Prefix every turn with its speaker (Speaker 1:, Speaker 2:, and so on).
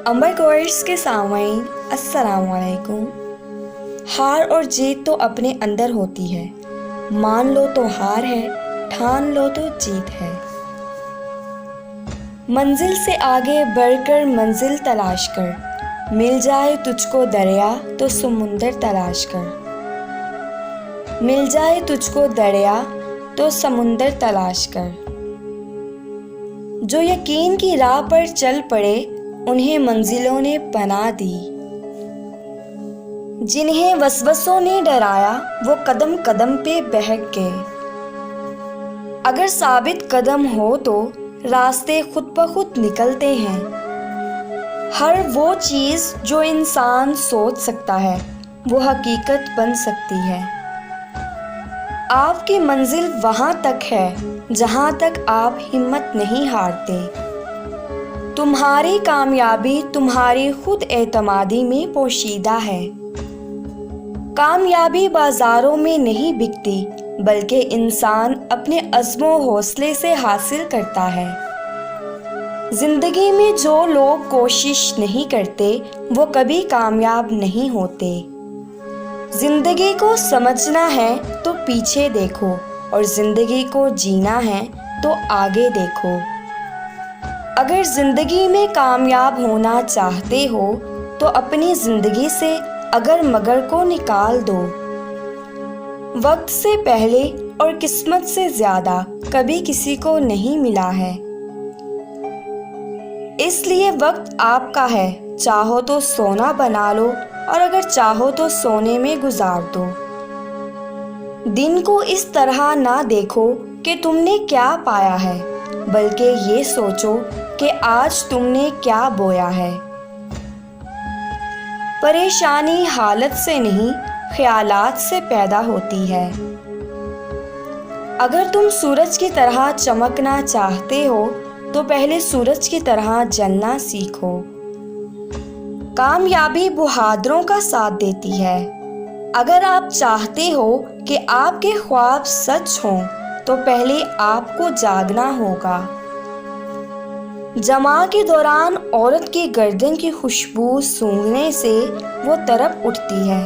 Speaker 1: امبر گورس کے سامعین السلام علیکم۔ ہار اور جیت تو اپنے اندر ہوتی ہے، مان لو تو ہار ہے، ٹھان لو تو جیت ہے۔ منزل سے آگے بڑھ کر منزل تلاش کر، مل جائے تجھ کو دریا تو سمندر تلاش کر۔ مل جائے تجھ کو دریا تو سمندر تلاش کر۔ جو یقین کی راہ پر چل پڑے انہیں منزلوں نے پناہ دی، جنہیں وسوسوں نے ڈرایا وہ قدم قدم پہ بہک گئے۔ اگر ثابت قدم ہو تو راستے خود بخود نکلتے ہیں۔ ہر وہ چیز جو انسان سوچ سکتا ہے وہ حقیقت بن سکتی ہے۔ آپ کی منزل وہاں تک ہے جہاں تک آپ ہمت نہیں ہارتے۔ تمہاری کامیابی تمہاری خود اعتمادی میں پوشیدہ ہے۔ کامیابی بازاروں میں نہیں بکتی بلکہ انسان اپنے عزم و حوصلے سے حاصل کرتا ہے۔ زندگی میں جو لوگ کوشش نہیں کرتے وہ کبھی کامیاب نہیں ہوتے۔ زندگی کو سمجھنا ہے تو پیچھے دیکھو اور زندگی کو جینا ہے تو آگے دیکھو۔ اگر زندگی میں کامیاب ہونا چاہتے ہو تو اپنی زندگی سے اگر مگر کو نکال دو۔ وقت سے پہلے اور قسمت سے زیادہ کبھی کسی کو نہیں ملا ہے، اس لیے وقت آپ کا ہے، چاہو تو سونا بنا لو اور اگر چاہو تو سونے میں گزار دو۔ دن کو اس طرح نہ دیکھو کہ تم نے کیا پایا ہے، بلکہ یہ سوچو کہ آج تم نے کیا بویا ہے۔ پریشانی حالت سے نہیں خیالات سے پیدا ہوتی ہے۔ اگر تم سورج کی طرح چمکنا چاہتے ہو تو پہلے سورج کی طرح جلنا سیکھو۔ کامیابی بہادروں کا ساتھ دیتی ہے۔ اگر آپ چاہتے ہو کہ آپ کے خواب سچ ہوں تو پہلے آپ کو جاگنا ہوگا۔ جماع کے دوران عورت کی گردن کی خوشبو سونگھنے سے وہ تڑپ اٹھتی ہے۔